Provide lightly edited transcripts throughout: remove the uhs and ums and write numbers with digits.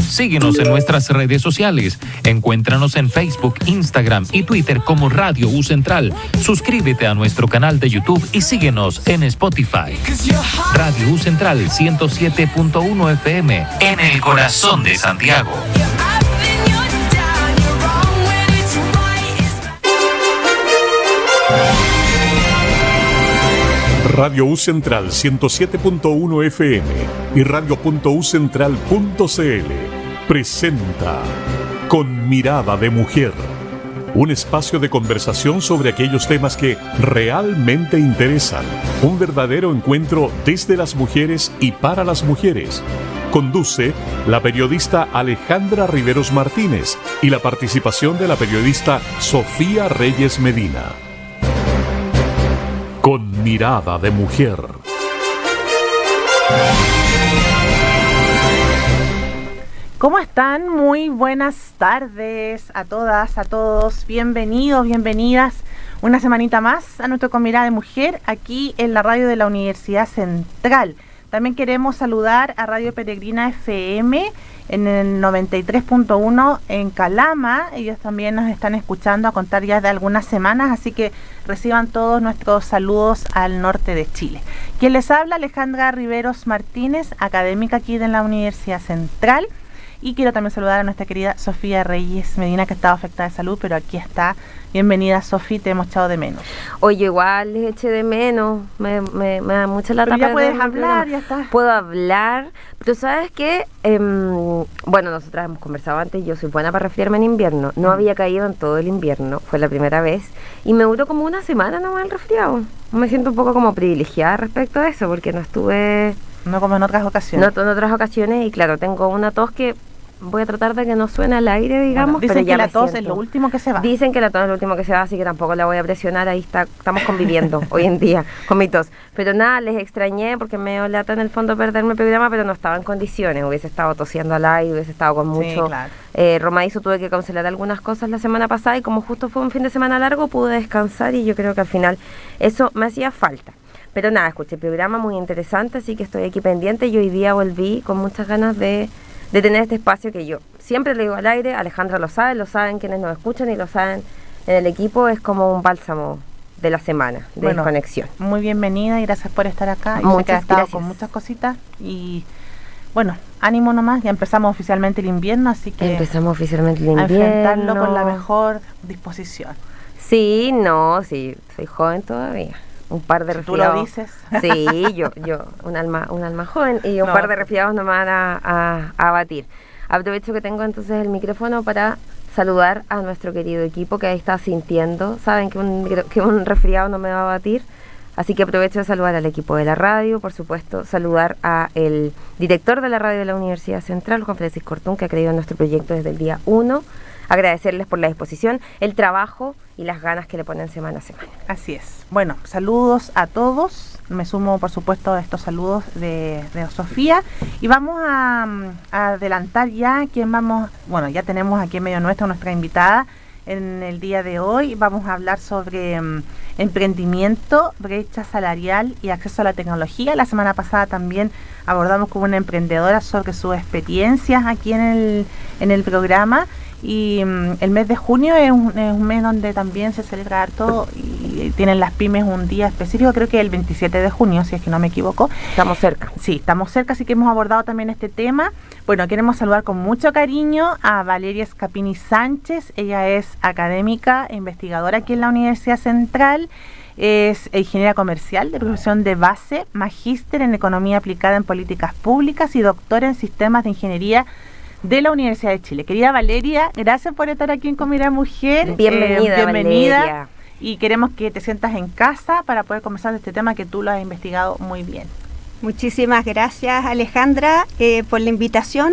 Síguenos en nuestras redes sociales. Encuéntranos en Facebook, Instagram y Twitter como Radio U Central. Suscríbete a nuestro canal de YouTube y síguenos en Spotify. Radio U Central 107.1 FM en el corazón de Santiago. Radio U Central 107.1 FM y radio.ucentral.cl presenta Con Mirada de Mujer, un espacio de conversación sobre aquellos temas que realmente interesan, un verdadero encuentro desde las mujeres y para las mujeres. Conduce la periodista Alejandra Riveros Martínez y la participación de la periodista Sofía Reyes Medina. Con Mirada de Mujer. ¿Cómo están? Muy buenas tardes a todas, a todos. Bienvenidos, bienvenidas una semanita más a nuestro Con Mirada de Mujer aquí en la radio de la Universidad Central. También queremos saludar a Radio Peregrina FM en el 93.1 en Calama. Ellos también nos están escuchando a contar ya de algunas semanas, así que reciban todos nuestros saludos al norte de Chile. Quien les habla, Alejandra Riveros Martínez, académica aquí de la Universidad Central. Y quiero también saludar a nuestra querida Sofía Reyes Medina, que estaba afectada de salud, pero aquí está. Bienvenida, Sofía, te hemos echado de menos. Oye, igual les eché de menos, me da mucha lata. Pero ya puedes hablar, ya está. Puedo hablar, pero ¿sabes qué? Bueno, nosotras hemos conversado antes, yo soy buena para resfriarme en invierno. No había caído en todo el invierno, fue la primera vez, y me duró como una semana nomás el resfriado. Me siento un poco como privilegiada respecto a eso, porque no estuve... No como en otras ocasiones. No, en otras ocasiones, y claro, tengo una tos que... Voy a tratar de que no suene al aire, digamos. Bueno, dicen pero ya que la tos es lo último que se va. Dicen que la tos es lo último que se va, así que tampoco la voy a presionar. Ahí estamos conviviendo hoy en día con mi tos. Pero nada, les extrañé porque me dio lata en el fondo perderme el programa, pero no estaba en condiciones. Hubiese estado tosiendo al aire, hubiese estado con mucho... Sí, claro. Romadizo, tuve que cancelar algunas cosas la semana pasada y como justo fue un fin de semana largo, pude descansar y yo creo que al final eso me hacía falta. Pero nada, escuché el programa muy interesante, así que estoy aquí pendiente y hoy día volví con muchas ganas de tener este espacio que yo siempre le digo al aire. Alejandra lo saben quienes nos escuchan y lo saben en el equipo, es como un bálsamo de la semana, de desconexión. Muy bienvenida y gracias por estar acá. Muchas que has estado gracias. Con muchas cositas y bueno, ánimo nomás, ya empezamos oficialmente el invierno, así que empezamos oficialmente el a invierno. enfrentarlo con la mejor disposición. Sí, soy joven todavía. Un par de resfriados. ¿Tú lo dices? Sí, yo un alma joven y un par de resfriados no me van a abatir. Aprovecho que tengo entonces el micrófono para saludar a nuestro querido equipo que ahí está sintiendo. Saben que un resfriado no me va a abatir, así que aprovecho de saludar al equipo de la radio, por supuesto, saludar a el director de la radio de la Universidad Central, Juan Francisco Ortún, que ha creído en nuestro proyecto desde el día 1. Agradecerles por la disposición, el trabajo y las ganas que le ponen semana a semana. Así es. Bueno, saludos a todos. Me sumo, por supuesto, a estos saludos de Sofía. Y vamos a adelantar ya quién vamos... Bueno, ya tenemos aquí en medio nuestra invitada en el día de hoy. Vamos a hablar sobre emprendimiento, brecha salarial y acceso a la tecnología. La semana pasada también abordamos con una emprendedora sobre sus experiencias aquí en el programa. Y el mes de junio es un mes donde también se celebra harto y tienen las pymes un día específico, creo que el 27 de junio, si es que no me equivoco. Estamos cerca. Sí, estamos cerca, así que hemos abordado también este tema. Bueno, queremos saludar con mucho cariño a Valeria Scapini Sánchez. Ella es académica e investigadora aquí en la Universidad Central. Es ingeniera comercial de profesión de base, magíster en economía aplicada en políticas públicas y doctora en sistemas de ingeniería de la Universidad de Chile. Querida Valeria, gracias por estar aquí en Con Mirada Mujer. Bienvenida, Valeria. Y queremos que te sientas en casa para poder conversar de este tema que tú lo has investigado muy bien. Muchísimas gracias, Alejandra, por la invitación.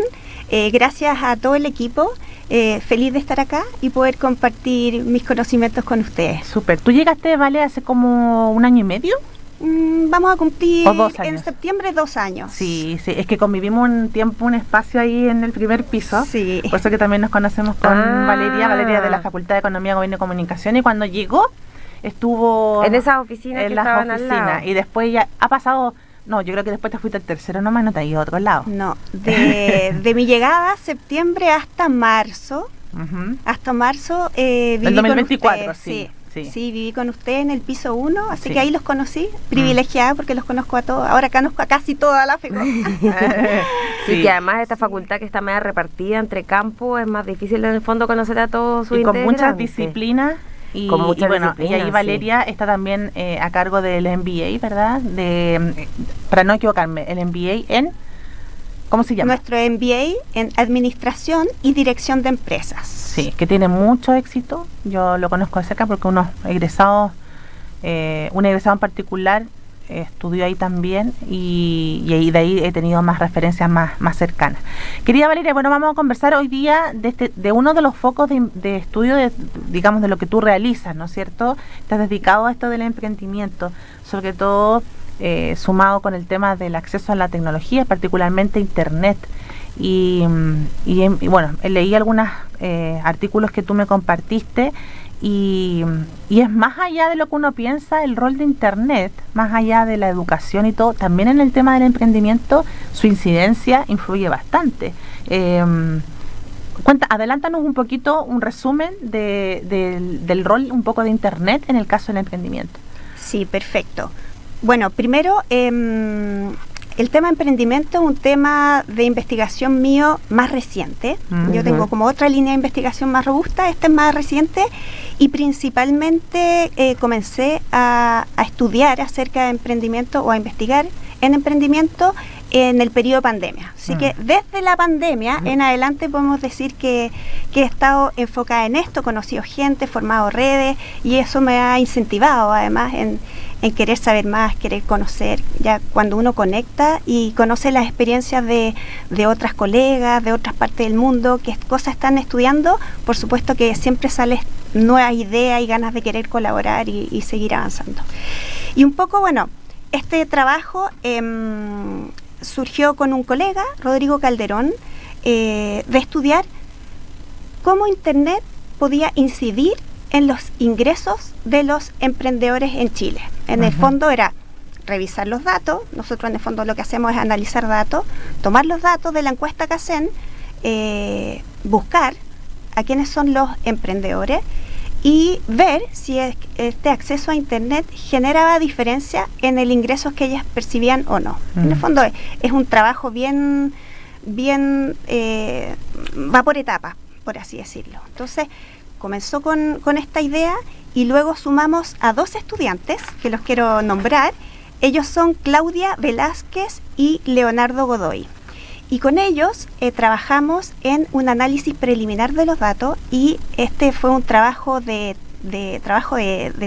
Gracias a todo el equipo. Feliz de estar acá y poder compartir mis conocimientos con ustedes. Súper. ¿Tú llegaste, Vale, hace como 1 año y medio? Vamos a cumplir en septiembre 2 años. Sí, es que convivimos un tiempo, un espacio ahí en el primer piso. Sí. Por eso que también nos conocemos con Valeria de la Facultad de Economía, Gobierno y Comunicación. Y cuando llegó, estuvo en esas oficinas que estaban al lado. Y después ya ha pasado No, yo creo que después te fuiste al tercero nomás y no te has ido a otro lado. No, de mi llegada, septiembre hasta marzo. Hasta marzo viví el 2024, con usted, sí, viví con usted en el piso 1, así que ahí los conocí, privilegiada porque los conozco a todos, ahora conozco a casi toda la FECO. Sí, que además esta facultad que está media repartida entre campos, es más difícil en el fondo conocer a todos sus integrantes. Con muchas disciplinas. Y ahí Valeria está también a cargo del MBA, ¿verdad? Para no equivocarme, el MBA en... ¿Cómo se llama? Nuestro MBA en Administración y Dirección de Empresas. Sí, que tiene mucho éxito. Yo lo conozco de cerca porque un egresado en particular estudió ahí también y de ahí he tenido más referencias más cercanas. Querida Valeria, bueno, vamos a conversar hoy día de uno de los focos de estudio, digamos, de lo que tú realizas, ¿no es cierto? Estás dedicado a esto del emprendimiento, sobre todo sumado con el tema del acceso a la tecnología, particularmente Internet. Y bueno, leí algunos artículos que tú me compartiste y es más allá de lo que uno piensa el rol de Internet, más allá de la educación y todo, también en el tema del emprendimiento su incidencia influye bastante. Adelántanos un poquito un resumen del rol un poco de Internet en el caso del emprendimiento. Sí, perfecto. Bueno, primero, el tema emprendimiento es un tema de investigación mío más reciente. Yo tengo como otra línea de investigación más robusta, este es más reciente, y principalmente comencé a estudiar acerca de emprendimiento o a investigar en emprendimiento en el periodo de pandemia. Así que desde la pandemia en adelante podemos decir que he estado enfocada en esto, conocido gente, formado redes, y eso me ha incentivado además en querer saber más, querer conocer. Ya cuando uno conecta y conoce las experiencias de otras colegas, de otras partes del mundo, qué cosas están estudiando, por supuesto que siempre salen nuevas ideas y ganas de querer colaborar y seguir avanzando. Y un poco, bueno, este trabajo surgió con un colega, Rodrigo Calderón, de estudiar cómo Internet podía incidir en los ingresos de los emprendedores en Chile. En el fondo era revisar los datos. Nosotros en el fondo lo que hacemos es analizar datos, tomar los datos de la encuesta que hacen, buscar a quiénes son los emprendedores y ver si este acceso a Internet generaba diferencia en el ingreso que ellas percibían o no. En el fondo es un trabajo bien va por etapas, por así decirlo. Entonces comenzó con esta idea y luego sumamos a 2 estudiantes que los quiero nombrar. Ellos son Claudia Velázquez y Leonardo Godoy. Y con ellos trabajamos en un análisis preliminar de los datos, y este fue un trabajo de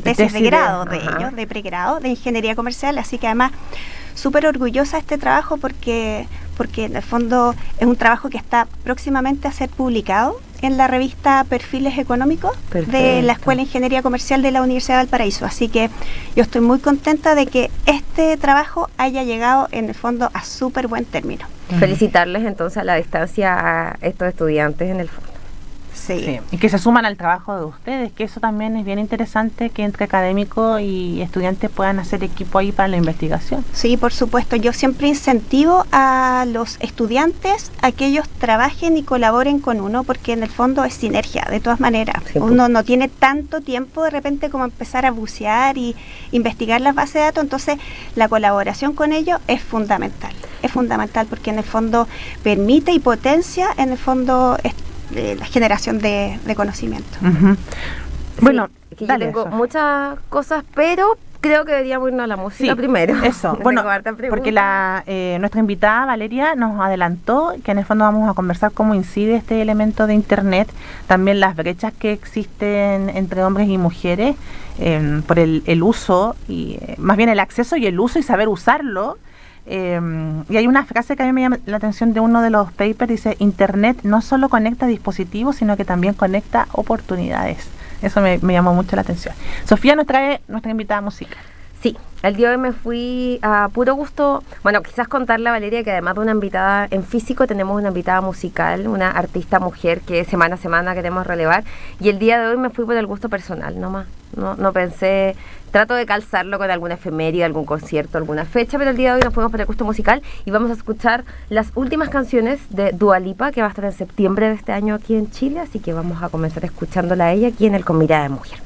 tesis de grado de ellos, de pregrado, de ingeniería comercial, así que además súper orgullosa de este trabajo porque en el fondo es un trabajo que está próximamente a ser publicado en la revista Perfiles Económicos de la Escuela de Ingeniería Comercial de la Universidad de Valparaíso. Así que yo estoy muy contenta de que este trabajo haya llegado en el fondo a súper buen término. Felicitarles entonces a la distancia a estos estudiantes en el fondo. Sí. Y que se suman al trabajo de ustedes, que eso también es bien interesante, que entre académicos y estudiantes puedan hacer equipo ahí para la investigación. Sí, por supuesto. Yo siempre incentivo a los estudiantes a que ellos trabajen y colaboren con uno, porque en el fondo es sinergia, de todas maneras. Sí, uno no tiene tanto tiempo de repente como empezar a bucear y investigar las bases de datos, entonces la colaboración con ellos es fundamental. Es fundamental porque en el fondo permite y potencia en el fondo la generación de conocimiento. Sí, bueno, que yo tengo muchas cosas, pero creo que deberíamos irnos a la música primero. Eso, bueno, porque nuestra invitada Valeria nos adelantó que en el fondo vamos a conversar cómo incide este elemento de Internet, también las brechas que existen entre hombres y mujeres por el uso, y más bien el acceso y el uso y saber usarlo. Y hay una frase que a mí me llama la atención de uno de los papers, dice: Internet no solo conecta dispositivos, sino que también conecta oportunidades. Eso me llamó mucho la atención. Sofía nos trae nuestra invitada musical. Sí, el día de hoy me fui a puro gusto, bueno, quizás contarle a Valeria que además de una invitada en físico, tenemos una invitada musical, una artista mujer que semana a semana queremos relevar, y el día de hoy me fui por el gusto personal nomás, no pensé, trato de calzarlo con alguna efeméride, algún concierto, alguna fecha, pero el día de hoy nos fuimos por el gusto musical y vamos a escuchar las últimas canciones de Dua Lipa, que va a estar en septiembre de este año aquí en Chile, así que vamos a comenzar escuchándola a ella aquí en el Con Mirada de Mujer.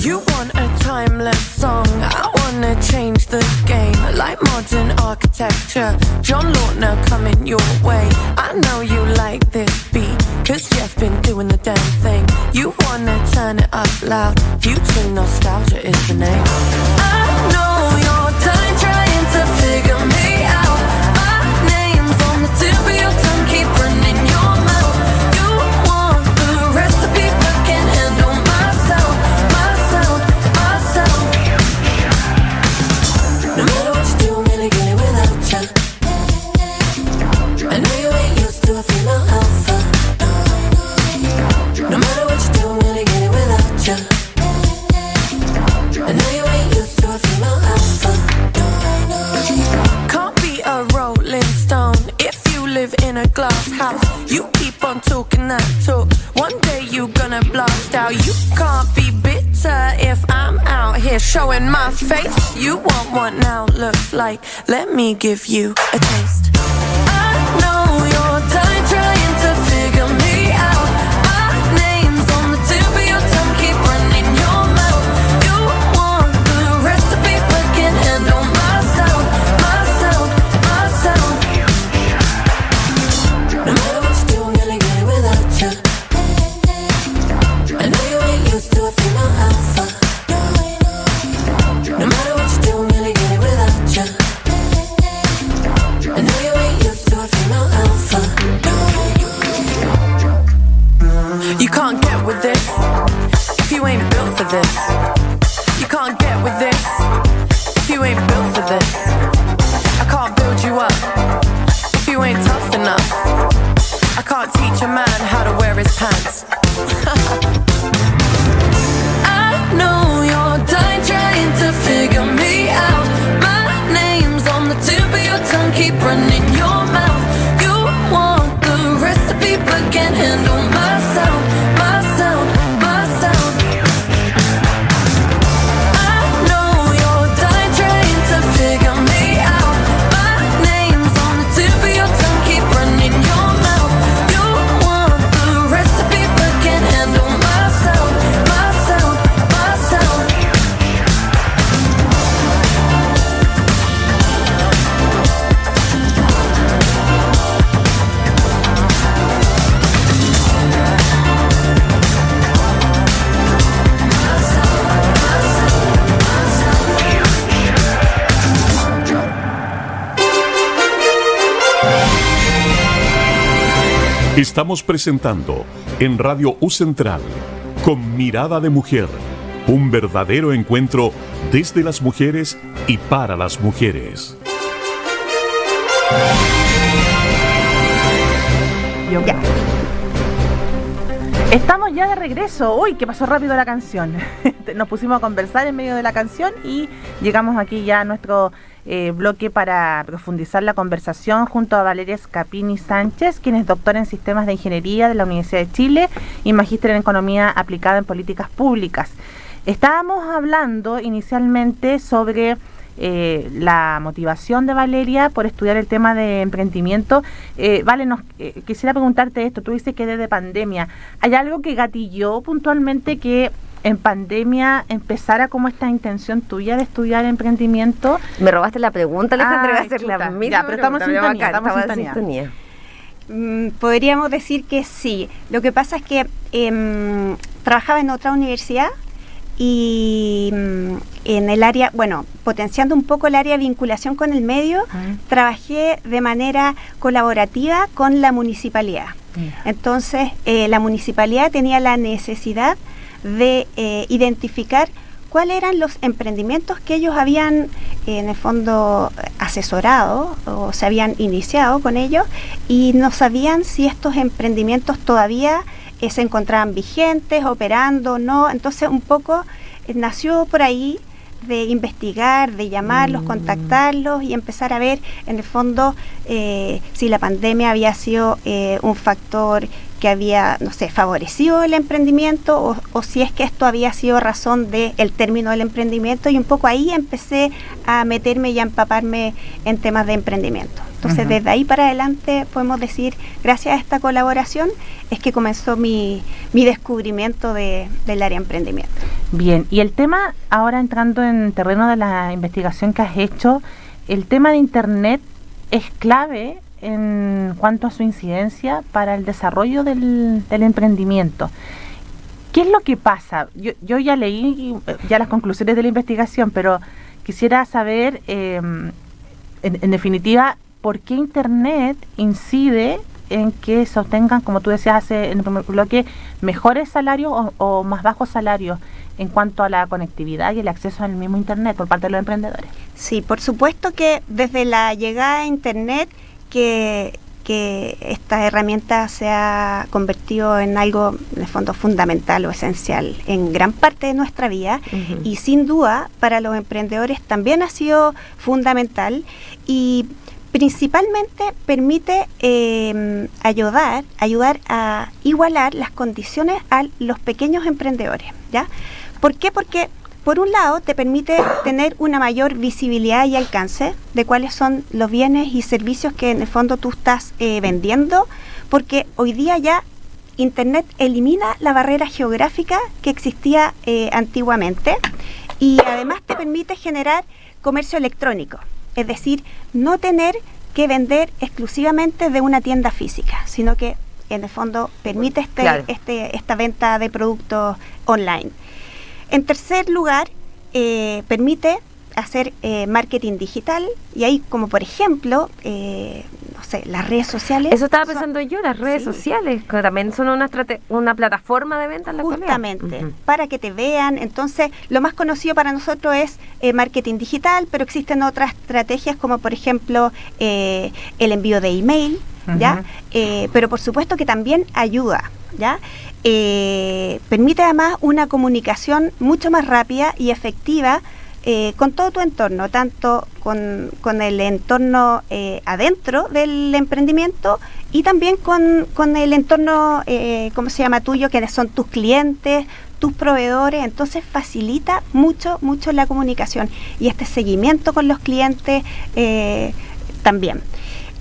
You want a timeless song, I wanna change the game, like modern architecture, John Lautner coming your way. I know you like this beat, cause Jeff been doing the damn thing. You wanna turn it up loud, future nostalgia is the name. I know you're done trying to figure me out, my name's on the tip of your tongue, keep running your mouth. You want the recipe but can't handle my sound, my sound, my sound. No matter what you do, I'm gonna get it without ya. I know you ain't used to a female alpha. No matter what you do, I'm gonna get it without ya. I know you ain't used to a female alpha. Can't be a rolling stone if you live in a glass house. You keep on talking that talk, one day you gonna blast out. You can't be bitter if I'm out here showing my face. You want what now looks like, let me give you a taste. I know you're done trying to figure me out, my name's on the tip of your tongue, keep running your mouth. You want the recipe but can't handle my sound, my sound, my sound. No matter what you do, I'm gonna get it without ya. I know you ain't used to a female alpha. No matter what you do, I'm gonna get it without ya. I know you ain't used to a female alpha. You can't get with this if you ain't built for this. You can't get with this if you ain't built for this. I can't build you up if you ain't tough enough. I can't teach a man how to wear his pants. I know you're done trying to figure me out, my name's on the tip of your tongue, keep running your mouth. You want the recipe but can't handle my sound, my sound, my sound. I know you're done trying to figure me out, my name's on the tip of your tongue, keep running your mouth. You want the recipe but can't handle my sound, my sound, my sound. Estamos presentando en Radio U Central, Con Mirada de Mujer, un verdadero encuentro desde las mujeres y para las mujeres. Ya. Estamos ya de regreso. Uy, que pasó rápido la canción. Nos pusimos a conversar en medio de la canción y llegamos aquí ya a nuestro bloque para profundizar la conversación junto a Valeria Scapini Sánchez, quien es doctora en Sistemas de Ingeniería de la Universidad de Chile y magíster en Economía aplicada en Políticas Públicas. Estábamos hablando inicialmente sobre la motivación de Valeria por estudiar el tema de emprendimiento. Vale, quisiera preguntarte esto. Tú dices que desde pandemia, ¿hay algo que gatilló puntualmente que en pandemia empezara como esta intención tuya de estudiar emprendimiento? Me robaste la pregunta, Alejandra, voy a hacer la misma. Ya, pero estamos en sintonía. Podríamos decir que sí. Lo que pasa es que trabajaba en otra universidad y en el área, bueno, potenciando un poco el área de vinculación con el medio, trabajé de manera colaborativa con la municipalidad. Entonces, la municipalidad tenía la necesidad de identificar cuáles eran los emprendimientos que ellos habían en el fondo asesorado o se habían iniciado con ellos y no sabían si estos emprendimientos todavía se encontraban vigentes, operando o no. Entonces un poco nació por ahí de investigar, de llamarlos, contactarlos y empezar a ver en el fondo si la pandemia había sido un factor que había, no sé, favorecido el emprendimiento o si es que esto había sido razón del término del emprendimiento, y un poco ahí empecé a meterme y a empaparme en temas de emprendimiento. Entonces, desde ahí para adelante podemos decir, gracias a esta colaboración, es que comenzó mi descubrimiento del área de emprendimiento. Bien, y el tema, ahora entrando en terreno de la investigación que has hecho, el tema de Internet es clave en cuanto a su incidencia para el desarrollo del emprendimiento. ¿Qué es lo que pasa? Yo ya leí ya las conclusiones de la investigación, pero quisiera saber, en definitiva, por qué Internet incide en que se obtengan, como tú decías en el primer bloque, mejores salarios o más bajos salarios en cuanto a la conectividad y el acceso al mismo Internet por parte de los emprendedores. Sí, por supuesto que desde la llegada a Internet que esta herramienta se ha convertido en algo, en el fondo, fundamental o esencial en gran parte de nuestra vida, y sin duda para los emprendedores también ha sido fundamental, y principalmente permite ayudar a igualar las condiciones a los pequeños emprendedores, ¿ya? ¿Por qué? Porque por un lado te permite tener una mayor visibilidad y alcance de cuáles son los bienes y servicios que en el fondo tú estás vendiendo, porque hoy día ya Internet elimina la barrera geográfica que existía antiguamente, y además te permite generar comercio electrónico, es decir, no tener que vender exclusivamente de una tienda física, sino que en el fondo permite esta venta de productos online. En tercer lugar, permite hacer marketing digital, y ahí, como por ejemplo, no sé, las redes sociales. Eso estaba pensando yo, las redes sociales, que también son una plataforma de venta en la actualidad. Justamente, para que te vean. Entonces, lo más conocido para nosotros es marketing digital, pero existen otras estrategias como por ejemplo el envío de email, ¿ya? Pero por supuesto que también ayuda, ¿ya? Permite además una comunicación mucho más rápida y efectiva con todo tu entorno, tanto con el entorno adentro del emprendimiento y también con el entorno, ¿cómo se llama?, tuyo, que son tus clientes, tus proveedores. Entonces facilita mucho la comunicación y este seguimiento con los clientes también.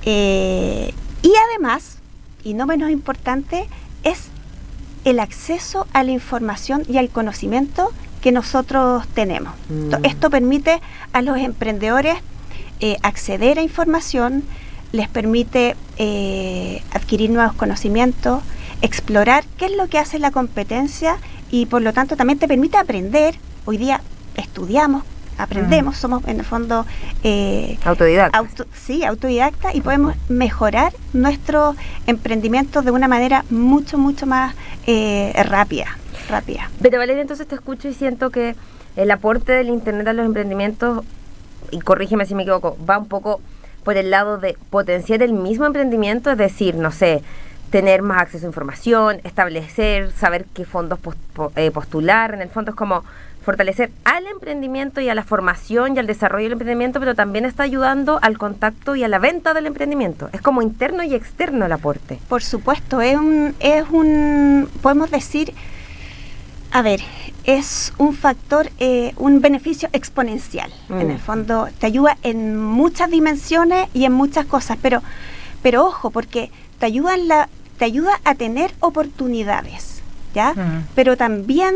Y además, y no menos importante, es el acceso a la información y al conocimiento que nosotros tenemos. Esto permite a los emprendedores acceder a información, les permite adquirir nuevos conocimientos, explorar qué es lo que hace la competencia, y por lo tanto también te permite aprender. Hoy día estudiamos, aprendemos, somos en el fondo autodidacta, y podemos mejorar nuestros emprendimientos de una manera mucho más rápida. Pero Valeria, entonces te escucho y siento que el aporte del Internet a los emprendimientos, y corrígeme si me equivoco, va un poco por el lado de potenciar el mismo emprendimiento, es decir, no sé, tener más acceso a información, establecer, saber qué fondos postular. En el fondo es como fortalecer al emprendimiento y a la formación y al desarrollo del emprendimiento, pero también está ayudando al contacto y a la venta del emprendimiento. Es como interno y externo el aporte. Por supuesto, podemos decir, es un factor, un beneficio exponencial. En el fondo te ayuda en muchas dimensiones y en muchas cosas, pero ojo, porque te ayuda a tener oportunidades, ¿ya? Pero también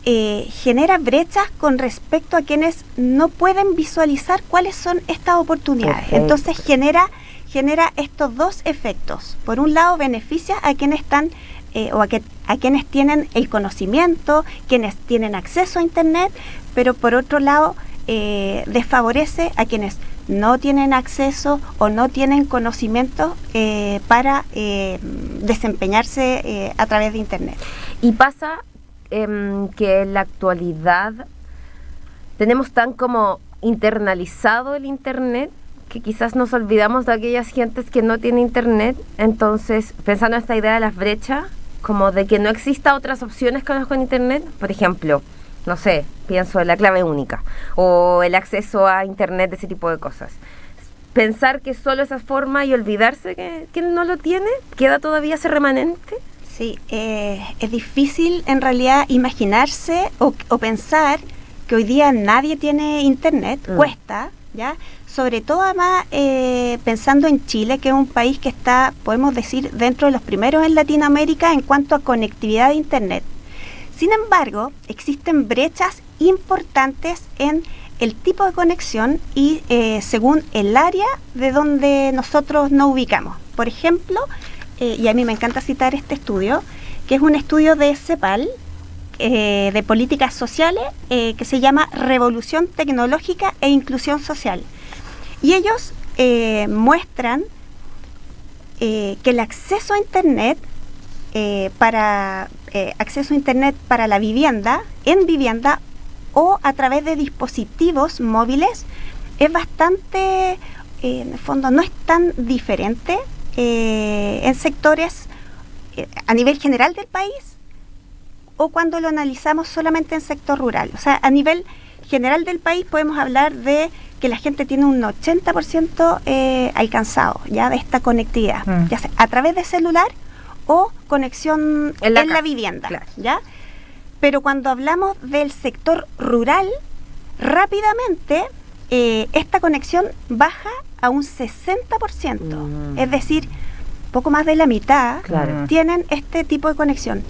genera brechas con respecto a quienes no pueden visualizar cuáles son estas oportunidades. Perfecto. Entonces genera estos dos efectos. Por un lado, beneficia a quienes están a quienes tienen el conocimiento, quienes tienen acceso a Internet, pero por otro lado desfavorece a quienes no tienen acceso o no tienen conocimiento para desempeñarse a través de Internet. Y pasa que en la actualidad tenemos tan como internalizado el Internet que quizás nos olvidamos de aquellas gentes que no tienen Internet. Entonces, pensando en esta idea de las brechas, como de que no exista otras opciones con Internet, por ejemplo, no sé, pienso en la clave única o el acceso a Internet, de ese tipo de cosas. Pensar que solo esa forma y olvidarse que no lo tiene, ¿queda todavía ese remanente? Sí, es difícil en realidad imaginarse o pensar que hoy día nadie tiene Internet, cuesta, ¿ya? Sobre todo además pensando en Chile, que es un país que está, podemos decir, dentro de los primeros en Latinoamérica en cuanto a conectividad de Internet. Sin embargo, existen brechas importantes en el tipo de conexión y según el área de donde nosotros nos ubicamos. Por ejemplo, y a mí me encanta citar este estudio, que es un estudio de CEPAL, de políticas sociales, que se llama Revolución Tecnológica e Inclusión Social. Y ellos muestran que el acceso a Internet acceso a Internet para la vivienda, en vivienda o a través de dispositivos móviles es bastante, en el fondo no es tan diferente en sectores a nivel general del país o cuando lo analizamos solamente en sector rural. O sea, a nivel general del país podemos hablar de que la gente tiene un 80% alcanzado ya de esta conectividad, ya sea a través de celular o conexión en la vivienda, claro. ¿Ya? Pero cuando hablamos del sector rural, rápidamente esta conexión baja a un 60%, es decir, poco más de la mitad tienen este tipo de conexión.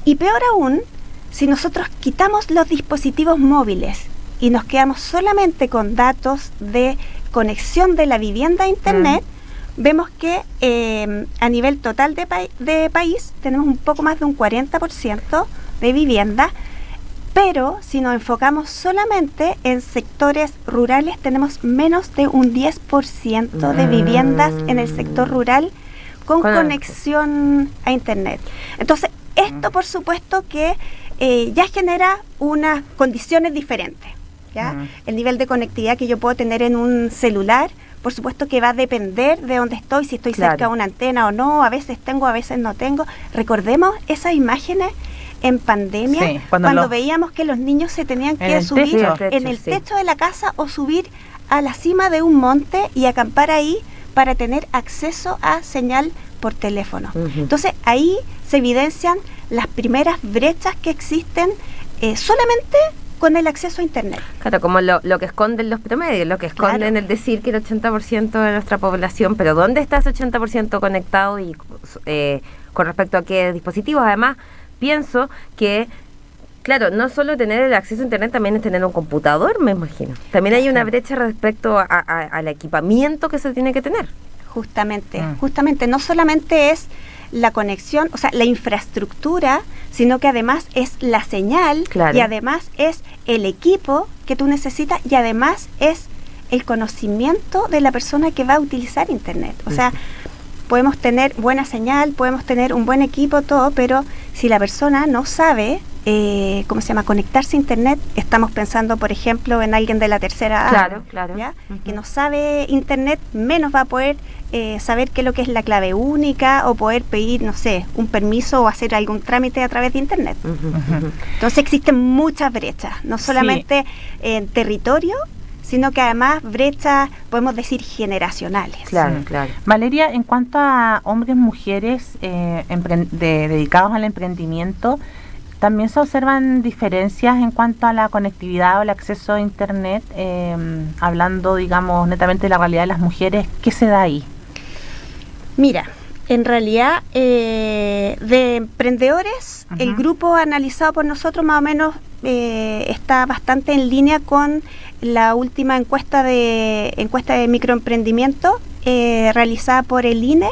Y peor aún, si nosotros quitamos los dispositivos móviles y nos quedamos solamente con datos de conexión de la vivienda a Internet, vemos que a nivel total de país tenemos un poco más de un 40% de vivienda, pero si nos enfocamos solamente en sectores rurales tenemos menos de un 10% de viviendas en el sector rural con conexión a Internet. Entonces, esto por supuesto que ya genera unas condiciones diferentes, ¿ya? El nivel de conectividad que yo puedo tener en un celular, por supuesto que va a depender de dónde estoy, si estoy cerca de una antena o no, a veces tengo, a veces no tengo. Recordemos esas imágenes en pandemia, cuando veíamos que los niños se tenían que subir en el techo de la casa o subir a la cima de un monte y acampar ahí para tener acceso a señal por teléfono. Entonces ahí se evidencian las primeras brechas que existen solamente con el acceso a Internet. Claro, como lo que esconden los promedios, lo que esconden el decir que el 80% de nuestra población, pero ¿dónde está ese 80% conectado y con respecto a qué dispositivos? Además, pienso que, claro, no solo tener el acceso a Internet, también es tener un computador, me imagino. También hay una brecha respecto al equipamiento que se tiene que tener. Justamente, no solamente es la conexión, o sea, la infraestructura, sino que además es la señal y además es el equipo que tú necesitas y además es el conocimiento de la persona que va a utilizar Internet. O sea, podemos tener buena señal, podemos tener un buen equipo, todo, pero si la persona no sabe, conectarse a Internet, estamos pensando, por ejemplo, en alguien de la tercera edad, ¿ya? Que no sabe Internet, menos va a poder saber qué es lo que es la clave única o poder pedir, no sé, un permiso o hacer algún trámite a través de Internet. Entonces existen muchas brechas, no solamente en territorio, sino que además brechas, podemos decir, generacionales. Claro. Valeria, en cuanto a hombres, mujeres dedicados al emprendimiento, ¿también se observan diferencias en cuanto a la conectividad o el acceso a Internet? Hablando, digamos, netamente de la realidad de las mujeres, ¿qué se da ahí? Mira, en realidad, de emprendedores, el grupo analizado por nosotros más o menos está bastante en línea con la última encuesta de microemprendimiento realizada por el INE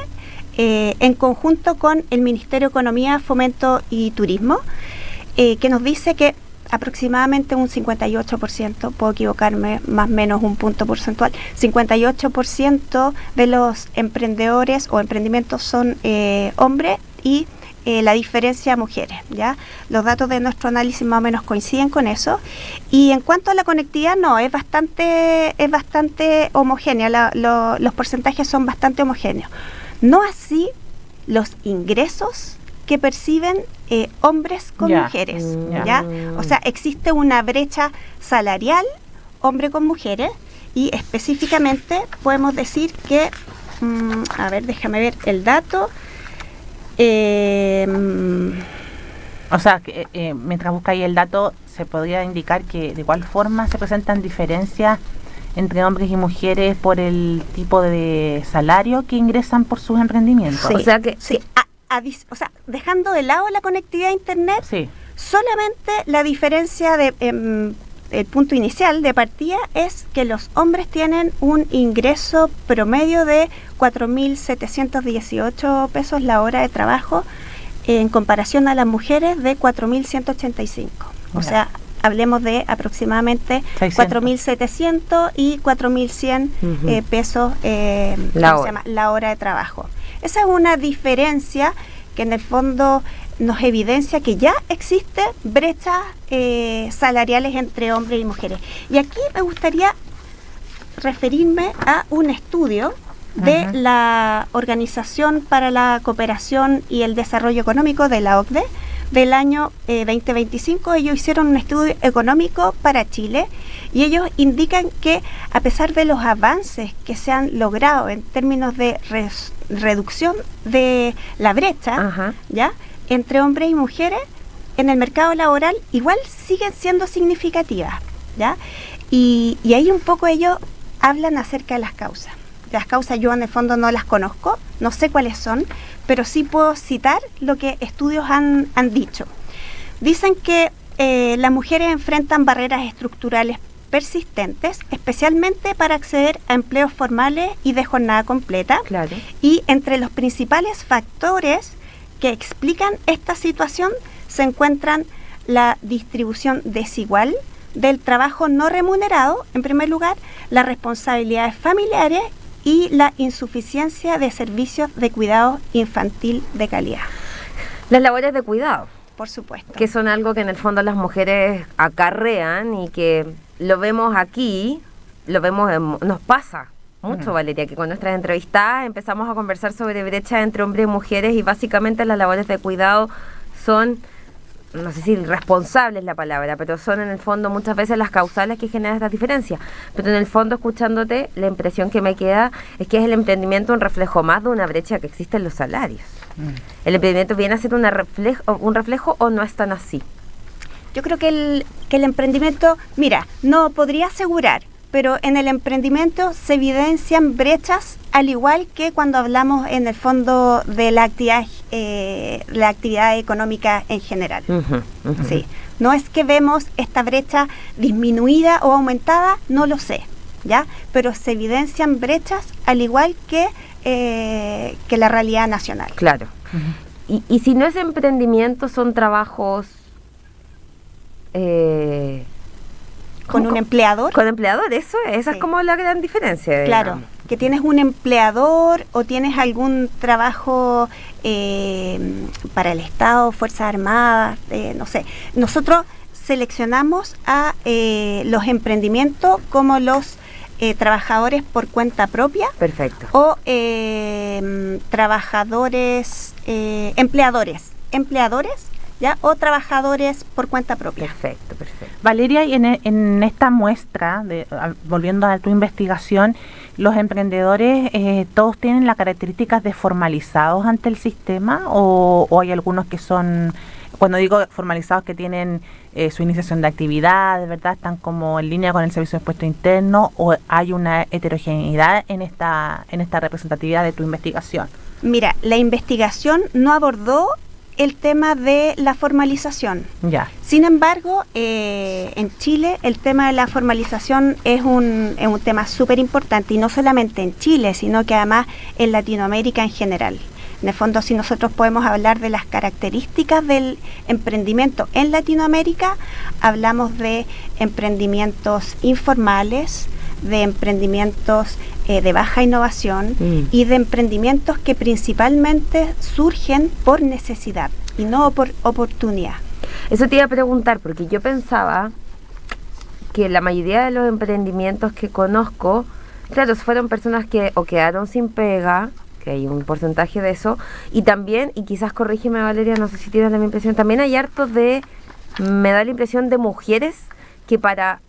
en conjunto con el Ministerio de Economía, Fomento y Turismo, que nos dice que aproximadamente un 58%, puedo equivocarme más o menos un punto porcentual, 58% de los emprendedores o emprendimientos son hombres y la diferencia a mujeres, ¿ya? Los datos de nuestro análisis más o menos coinciden con eso. Y en cuanto a la conectividad, no, es bastante homogénea, los porcentajes son bastante homogéneos. No así los ingresos que perciben hombres con mujeres, ¿ya? O sea, existe una brecha salarial hombre con mujeres y específicamente podemos decir que, a ver, déjame ver el dato. O sea, que, mientras buscáis el dato, se podría indicar que de igual forma se presentan diferencias entre hombres y mujeres por el tipo de salario que ingresan por sus emprendimientos. Sí, o sea que sí. O sea, dejando de lado la conectividad a internet, sí, solamente la diferencia de el punto inicial de partida es que los hombres tienen un ingreso promedio de 4.718 pesos la hora de trabajo en comparación a las mujeres de 4.185. O sea, hablemos de aproximadamente 4.700 y 4.100 pesos la hora de trabajo. Esa es una diferencia que en el fondo nos evidencia que ya existen brechas salariales entre hombres y mujeres. Y aquí me gustaría referirme a un estudio de la Organización para la Cooperación y el Desarrollo Económico de la OCDE del año 2025. Ellos hicieron un estudio económico para Chile y ellos indican que a pesar de los avances que se han logrado en términos de reducción de la brecha, ¿ya?, entre hombres y mujeres en el mercado laboral, igual siguen siendo significativas, ¿ya? Y ahí un poco ellos hablan acerca de las causas. Las causas yo en el fondo no las conozco, no sé cuáles son, pero sí puedo citar lo que estudios han dicho. Dicen que las mujeres enfrentan barreras estructurales persistentes, especialmente para acceder a empleos formales y de jornada completa. Claro. Y entre los principales factores que explican esta situación se encuentran la distribución desigual del trabajo no remunerado, en primer lugar, las responsabilidades familiares y la insuficiencia de servicios de cuidado infantil de calidad. Las labores de cuidado. Por supuesto. Que son algo que en el fondo las mujeres acarrean y que lo vemos aquí, nos pasa mucho, Valeria, que con nuestras entrevistadas empezamos a conversar sobre brecha entre hombres y mujeres y básicamente las labores de cuidado son, no sé si responsable es la palabra, pero son en el fondo muchas veces las causales que generan estas diferencias. Pero en el fondo, escuchándote, la impresión que me queda es que es el emprendimiento un reflejo más de una brecha que existe en los salarios. ¿El emprendimiento viene a ser un reflejo o no es tan así? Yo creo que el emprendimiento, mira, no podría asegurar, pero en el emprendimiento se evidencian brechas, al igual que cuando hablamos en el fondo de la actividad económica en general. Sí. No es que vemos esta brecha disminuida o aumentada, no lo sé, ¿ya? Pero se evidencian brechas al igual que la realidad nacional. Claro. Y si no es emprendimiento, son trabajos... ¿Con un empleador? Con empleador, esa es como la gran diferencia. Claro, digamos. Que tienes un empleador o tienes algún trabajo para el Estado, Fuerzas Armadas, no sé. Nosotros seleccionamos a los emprendimientos como los trabajadores por cuenta propia. Perfecto. O trabajadores, empleadores, ¿ya? O trabajadores por cuenta propia. Perfecto. Valeria, y en esta muestra, volviendo a tu investigación, ¿los emprendedores todos tienen las características de formalizados ante el sistema o hay algunos que son, cuando digo formalizados, que tienen su iniciación de actividad, de verdad están como en línea con el Servicio de Impuesto Interno, o hay una heterogeneidad en esta representatividad de tu investigación? Mira, la investigación no abordó el tema de la formalización. Ya. Sin embargo, en Chile el tema de la formalización es un tema súper importante, y no solamente en Chile, sino que además en Latinoamérica en general. En el fondo, si nosotros podemos hablar de las características del emprendimiento en Latinoamérica, hablamos de emprendimientos informales, de emprendimientos de baja innovación y de emprendimientos que principalmente surgen por necesidad y no por oportunidad. Eso te iba a preguntar, porque yo pensaba que la mayoría de los emprendimientos que conozco, claro, fueron personas que o quedaron sin pega, que hay un porcentaje de eso, y también, y quizás corrígeme Valeria, no sé si tienes la misma impresión, también hay harto de, me da la impresión de mujeres que para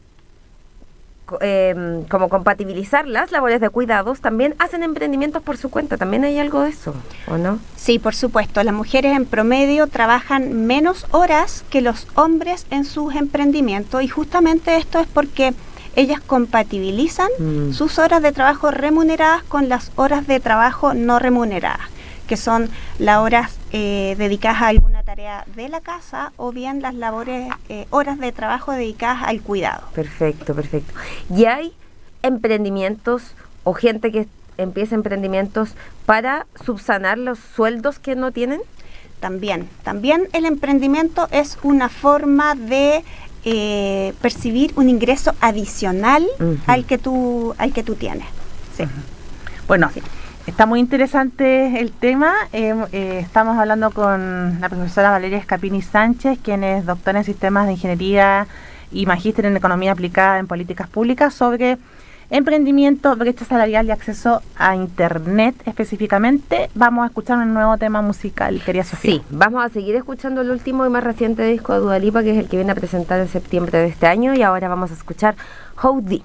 como compatibilizar las labores de cuidados también hacen emprendimientos por su cuenta. ¿También hay algo de eso, o no? Sí, por supuesto. Las mujeres en promedio trabajan menos horas que los hombres en sus emprendimientos, y justamente esto es porque ellas compatibilizan sus horas de trabajo remuneradas con las horas de trabajo no remuneradas, que son las horas dedicadas a alguna tarea de la casa o bien las horas de trabajo dedicadas al cuidado. Perfecto, perfecto. ¿Y hay emprendimientos o gente que empieza emprendimientos para subsanar los sueldos que no tienen? También el emprendimiento es una forma de percibir un ingreso adicional al que tú tienes. Sí. Bueno, sí. Está muy interesante el tema. Estamos hablando con la profesora Valeria Escapini Sánchez, quien es doctora en sistemas de ingeniería y magíster en economía aplicada en políticas públicas, sobre emprendimiento, brecha salarial y acceso a internet específicamente. Vamos a escuchar un nuevo tema musical, querida Sofía. Sí, vamos a seguir escuchando el último y más reciente disco de Dua Lipa, que es el que viene a presentar en septiembre de este año, y ahora vamos a escuchar Houdini.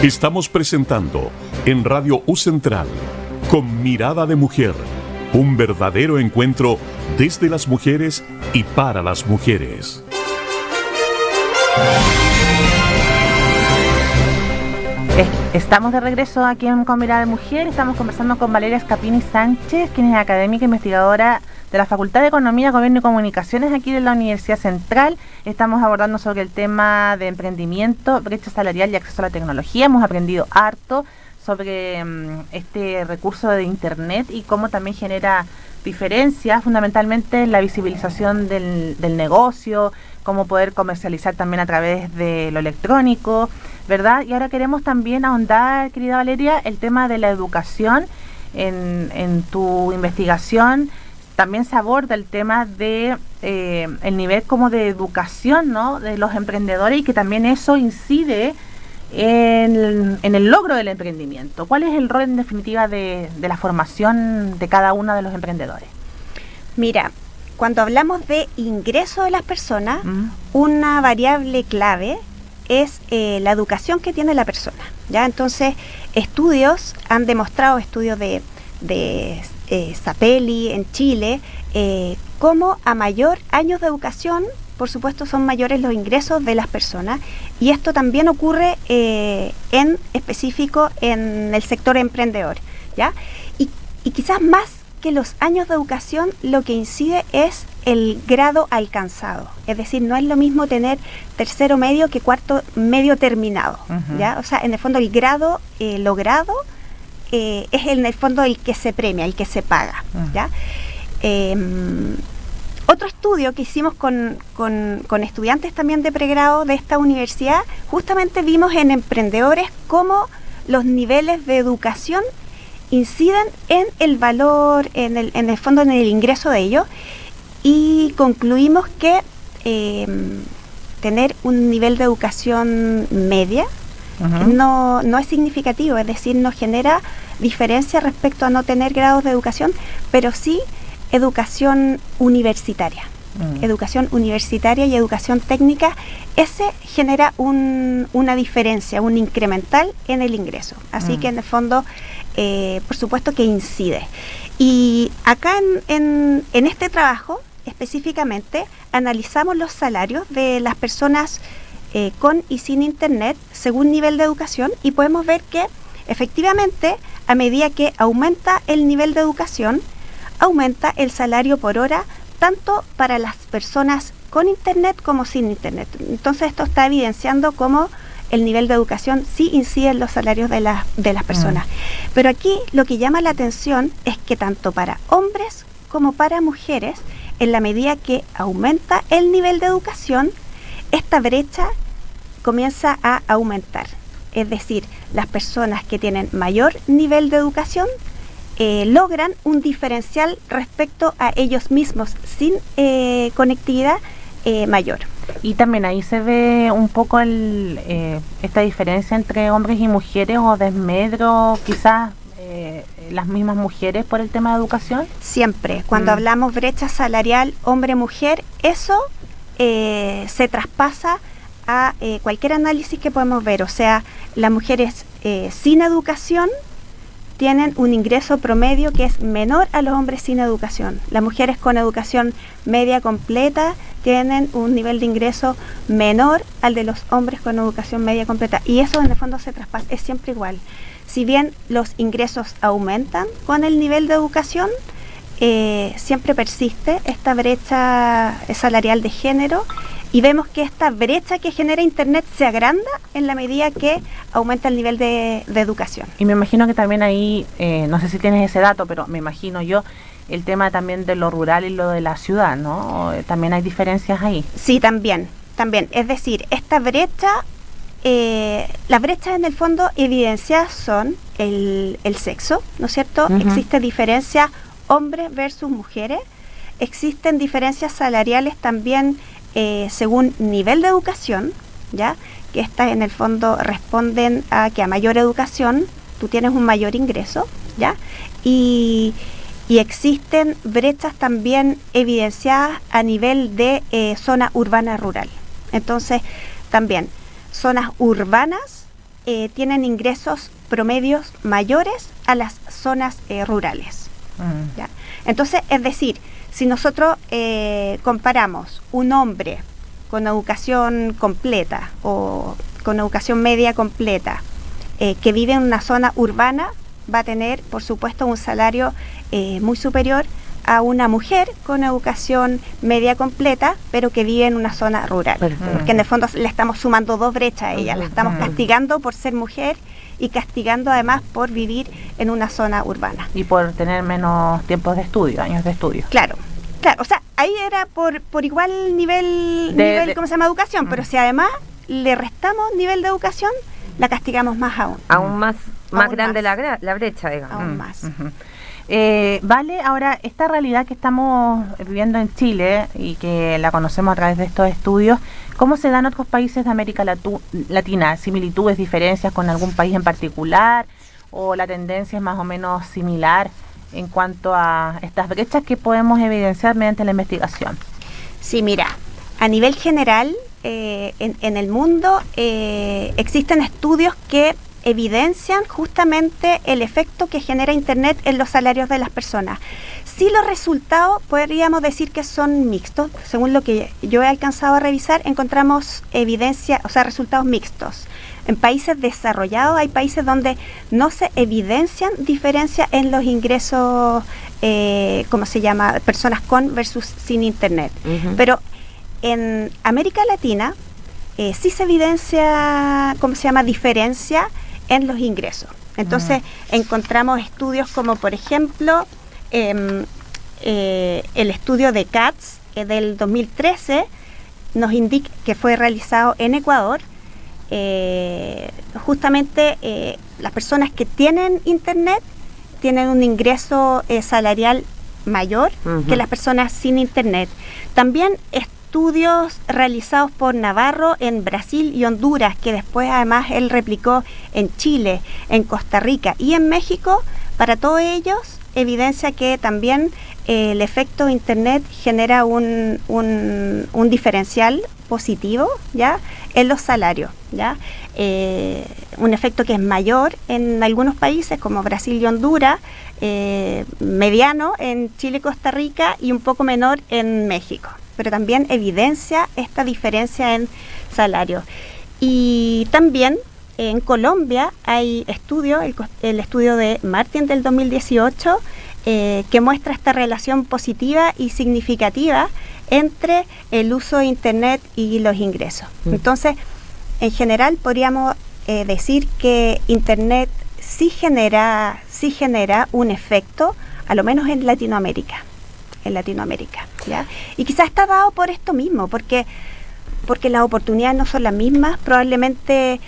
Estamos presentando en Radio U Central, Con Mirada de Mujer, Un verdadero encuentro desde las mujeres y para las mujeres. Estamos de regreso aquí en Con Mirada de Mujer. Estamos conversando con Valeria Scapini Sánchez, quien es académica e investigadora de la Facultad de Economía, Gobierno y Comunicaciones aquí de la Universidad Central. Estamos abordando sobre el tema de emprendimiento, brecha salarial y acceso a la tecnología. Hemos aprendido harto sobre este recurso de Internet y cómo también genera diferencias, fundamentalmente en la visibilización del negocio, cómo poder comercializar también a través de lo electrónico, ¿verdad? Y ahora queremos también ahondar, querida Valeria, el tema de la educación. En tu investigación también se aborda el tema de el nivel como de educación, ¿no?, de los emprendedores, y que también eso incide en el logro del emprendimiento. ¿Cuál es el rol en definitiva de la formación de cada uno de los emprendedores? Mira, cuando hablamos de ingreso de las personas, una variable clave es la educación que tiene la persona, ¿ya? Entonces, estudios han demostrado, estudios de Sapelli en Chile, cómo a mayor años de educación, por supuesto, son mayores los ingresos de las personas, y esto también ocurre en específico en el sector emprendedor, ¿ya? Y quizás más que los años de educación, lo que incide es el grado alcanzado. Es decir, no es lo mismo tener tercero medio que cuarto medio terminado, ¿ya? O sea, en el fondo el grado logrado es en el fondo el que se premia, el que se paga, ¿ya? Otro estudio que hicimos con estudiantes también de pregrado de esta universidad, justamente vimos en emprendedores cómo los niveles de educación inciden en el valor, en el fondo, en el ingreso de ellos, y concluimos que tener un nivel de educación media no es significativo, es decir, no genera diferencia respecto a no tener grados de educación, pero sí educación universitaria. Educación universitaria y educación técnica, ese genera una diferencia, un incremental en el ingreso. Así que en el fondo, por supuesto que incide. Y acá en este trabajo, específicamente, analizamos los salarios de las personas con y sin internet según nivel de educación, y podemos ver que efectivamente, a medida que aumenta el nivel de educación, aumenta el salario por hora, tanto para las personas con internet como sin internet. Entonces esto está evidenciando cómo el nivel de educación sí incide en los salarios de las personas. Pero aquí lo que llama la atención es que tanto para hombres como para mujeres, en la medida que aumenta el nivel de educación, esta brecha comienza a aumentar. Es decir, las personas que tienen mayor nivel de educación logran un diferencial respecto a ellos mismos sin conectividad mayor. Y también ahí se ve un poco esta diferencia entre hombres y mujeres, o desmedro quizás las mismas mujeres por el tema de educación. Siempre, cuando hablamos brecha salarial hombre-mujer, eso se traspasa a cualquier análisis que podemos ver. O sea, las mujeres sin educación tienen un ingreso promedio que es menor a los hombres sin educación. Las mujeres con educación media completa tienen un nivel de ingreso menor al de los hombres con educación media completa. Y eso en el fondo se traspasa, es siempre igual. Si bien los ingresos aumentan con el nivel de educación, siempre persiste esta brecha salarial de género, y vemos que esta brecha que genera Internet se agranda en la medida que aumenta el nivel de educación. Y me imagino que también ahí, no sé si tienes ese dato, pero me imagino yo, el tema también de lo rural y lo de la ciudad, ¿no? También hay diferencias ahí. Sí, también. Es decir, esta brecha, las brechas en el fondo evidenciadas son el sexo, ¿no es cierto? Existe diferencia hombres versus mujeres, existen diferencias salariales también según nivel de educación, ¿ya? Que estas en el fondo responden a que a mayor educación tú tienes un mayor ingreso, ¿ya? Y existen brechas también evidenciadas a nivel de zona urbana rural. Entonces, también zonas urbanas tienen ingresos promedios mayores a las zonas rurales, ¿ya? Entonces, es decir, si nosotros comparamos un hombre con educación completa o con educación media completa que vive en una zona urbana, va a tener, por supuesto, un salario muy superior a una mujer con educación media completa, pero que vive en una zona rural. Porque en el fondo le estamos sumando 2 brechas a ella, la estamos castigando por ser mujer y castigando además por vivir en una zona urbana. Y por tener menos tiempos de estudio, años de estudio. Claro, o sea, ahí era por igual nivel ¿cómo se llama? Educación, pero si además le restamos nivel de educación, la castigamos más aún. Aún más grande la brecha, digamos. Aún más. Vale, ahora, esta realidad que estamos viviendo en Chile y que la conocemos a través de estos estudios, ¿cómo se da en otros países de América Latina? ¿Similitudes, diferencias con algún país en particular? ¿O la tendencia es más o menos similar en cuanto a estas brechas que podemos evidenciar mediante la investigación? Sí, mira, a nivel general, en el mundo existen estudios que evidencian justamente el efecto que genera Internet en los salarios de las personas. Sí, los resultados podríamos decir que son mixtos. Según lo que yo he alcanzado a revisar, encontramos resultados mixtos. En países desarrollados hay países donde no se evidencian diferencias en los ingresos, ¿cómo se llama? Personas con versus sin Internet. Pero en América Latina sí se evidencia, ¿cómo se llama? Diferencia en los ingresos. Entonces encontramos estudios como, por ejemplo, el estudio de CATS del 2013 nos indica que fue realizado en Ecuador. Justamente las personas que tienen Internet tienen un ingreso salarial mayor que las personas sin Internet. También estudios realizados por Navarro en Brasil y Honduras, que después además él replicó en Chile, en Costa Rica y en México. Para todos ellos evidencia que también el efecto Internet genera un diferencial positivo, ¿ya?, en los salarios, ¿ya? Un efecto que es mayor en algunos países como Brasil y Honduras, mediano en Chile y Costa Rica y un poco menor en México, pero también evidencia esta diferencia en salarios. Y también en Colombia hay estudios, el estudio de Martin del 2018, que muestra esta relación positiva y significativa entre el uso de Internet y los ingresos. Entonces, en general podríamos decir que Internet sí genera un efecto, a lo menos en Latinoamérica, ¿ya? Y quizás está dado por esto mismo, porque las oportunidades no son las mismas, probablemente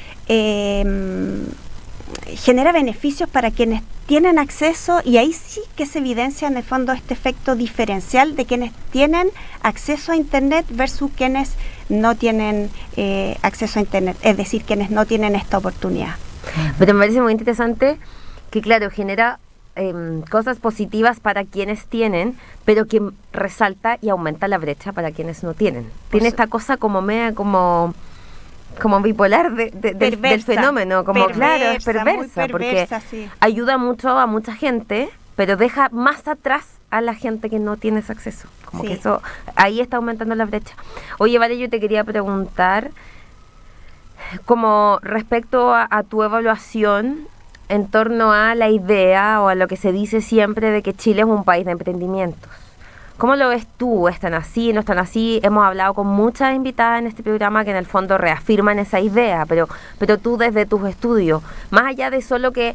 genera beneficios para quienes tienen acceso, y ahí sí que se evidencia en el fondo este efecto diferencial de quienes tienen acceso a Internet versus quienes no tienen acceso a Internet, es decir, quienes no tienen esta oportunidad. Pero me parece muy interesante que, claro, genera cosas positivas para quienes tienen, pero que resalta y aumenta la brecha para quienes no tienen. Tiene esta cosa como media, como bipolar del fenómeno, como perversa, claro, es perversa porque sí, ayuda mucho a mucha gente, pero deja más atrás a la gente que no tiene ese acceso. Como sí, que eso, ahí está aumentando la brecha. Oye, Vale, yo te quería preguntar, como respecto a tu evaluación en torno a la idea o a lo que se dice siempre de que Chile es un país de emprendimientos. ¿Cómo lo ves tú? ¿Están así? ¿No están así? Hemos hablado con muchas invitadas en este programa que en el fondo reafirman esa idea, pero tú desde tus estudios, más allá de solo que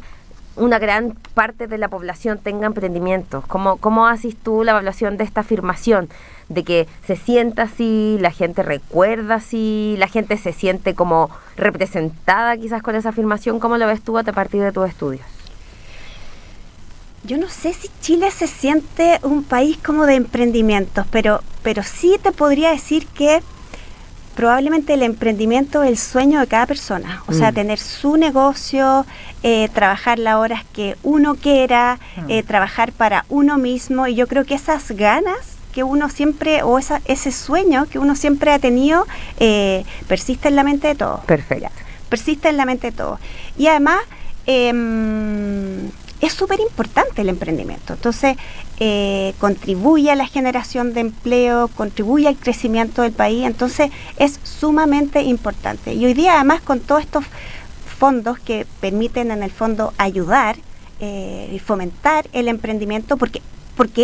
una gran parte de la población tenga emprendimientos, ¿cómo haces tú la evaluación de esta afirmación? De que se sienta así, la gente recuerda así, la gente se siente como representada quizás con esa afirmación. ¿Cómo lo ves tú a partir de tus estudios? Yo no sé si Chile se siente un país como de emprendimientos, pero sí te podría decir que probablemente el emprendimiento es el sueño de cada persona. O sea, tener su negocio, trabajar las horas que uno quiera, trabajar para uno mismo. Y yo creo que esas ganas que uno siempre, o ese sueño que uno siempre ha tenido, persiste en la mente de todos. Perfecto. Persiste en la mente de todos. Y además, es súper importante el emprendimiento. Entonces, contribuye a la generación de empleo, contribuye al crecimiento del país, entonces es sumamente importante. Y hoy día, además, con todos estos fondos que permiten en el fondo ayudar y fomentar el emprendimiento, porque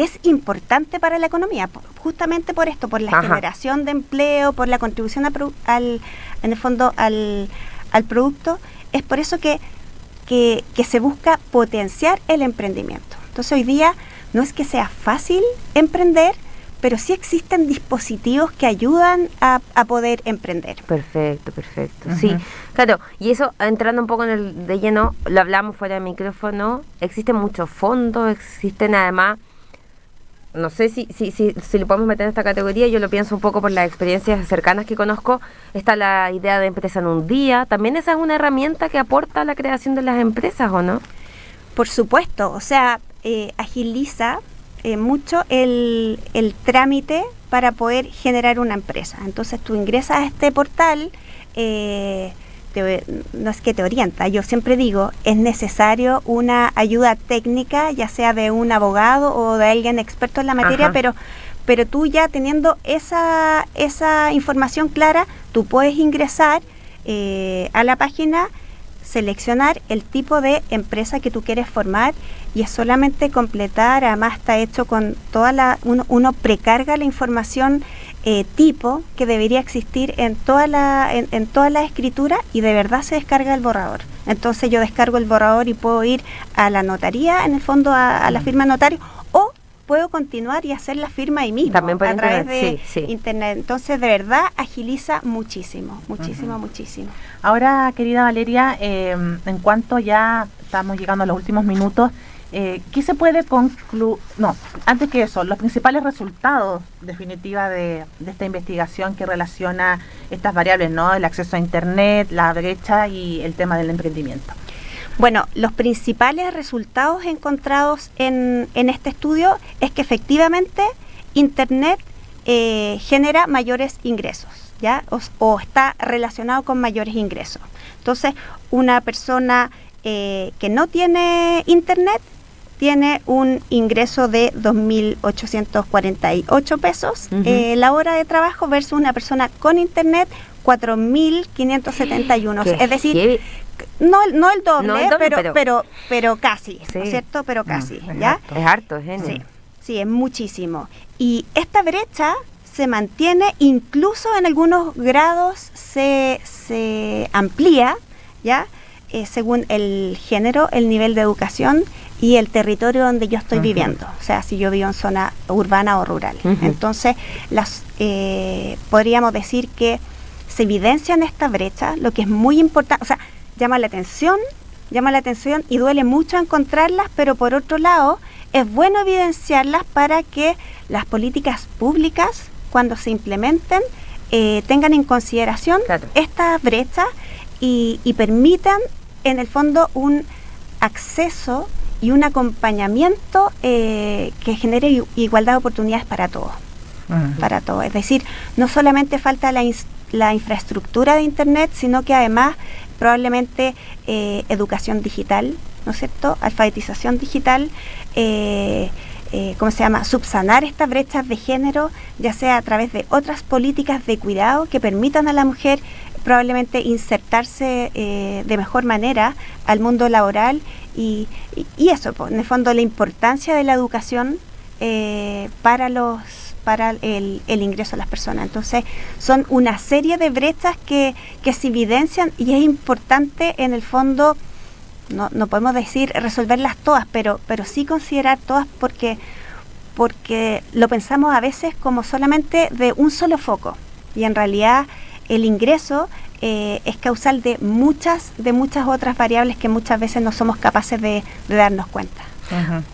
es importante para la economía, justamente por esto, por la generación de empleo, por la contribución en el fondo al producto, es por eso que se busca potenciar el emprendimiento. Entonces hoy día no es que sea fácil emprender, pero sí existen dispositivos que ayudan a poder emprender. Perfecto. Sí, claro, y eso entrando un poco de lleno, lo hablamos fuera de micrófono, existen muchos fondos, existen además, no sé si lo podemos meter en esta categoría, yo lo pienso un poco por las experiencias cercanas que conozco, está la idea de empresa en un día, también esa es una herramienta que aporta a la creación de las empresas, ¿o no? Por supuesto, o sea, agiliza mucho el trámite para poder generar una empresa. Entonces tú ingresas a este portal, no es que te orienta, yo siempre digo, es necesario una ayuda técnica, ya sea de un abogado o de alguien experto en la materia, pero tú ya teniendo esa información clara, tú puedes ingresar a la página, seleccionar el tipo de empresa que tú quieres formar y es solamente completar, además está hecho con uno precarga la información tipo que debería existir en toda la escritura y de verdad se descarga el borrador. Entonces yo descargo el borrador y puedo ir a la notaría, en el fondo a la firma notario, o puedo continuar y hacer la firma ahí mismo, también por a través de sí. internet. Entonces de verdad agiliza muchísimo. Ahora, querida Valeria, en cuanto ya estamos llegando a los últimos minutos, ¿qué se puede concluir? No, antes que eso, los principales resultados definitiva de esta investigación que relaciona estas variables, ¿no? El acceso a Internet, la brecha y el tema del emprendimiento. Bueno, los principales resultados encontrados en este estudio es que efectivamente Internet genera mayores ingresos, ¿ya? O está relacionado con mayores ingresos. Entonces, una persona que no tiene Internet tiene un ingreso de 2.848 pesos la hora de trabajo versus una persona con Internet 4.571. Es decir, no el doble, pero casi, ¿no es cierto? Pero casi, ¿ya? Es harto, es genial. Sí, es muchísimo. Y esta brecha se mantiene, incluso en algunos grados se amplía, ¿ya? Según el género, el nivel de educación y el territorio donde yo estoy viviendo, o sea, si yo vivo en zona urbana o rural. Entonces, podríamos decir que se evidencian esta brecha, lo que es muy importante, o sea, llama la atención y duele mucho encontrarlas, pero por otro lado, es bueno evidenciarlas para que las políticas públicas, cuando se implementen, tengan en consideración esta brecha y permitan, en el fondo, un acceso y un acompañamiento que genere igualdad de oportunidades para todos. Para todos. Es decir, no solamente falta la infraestructura de Internet, sino que además probablemente educación digital, ¿no es cierto? Alfabetización digital, subsanar estas brechas de género, ya sea a través de otras políticas de cuidado que permitan a la mujer probablemente insertarse de mejor manera al mundo laboral y eso, pues, en el fondo la importancia de la educación para el ingreso de las personas. Entonces son una serie de brechas que se evidencian y es importante en el fondo, no podemos decir resolverlas todas, pero sí considerar todas porque lo pensamos a veces como solamente de un solo foco y en realidad el ingreso es causal de muchas otras variables que muchas veces no somos capaces de darnos cuenta.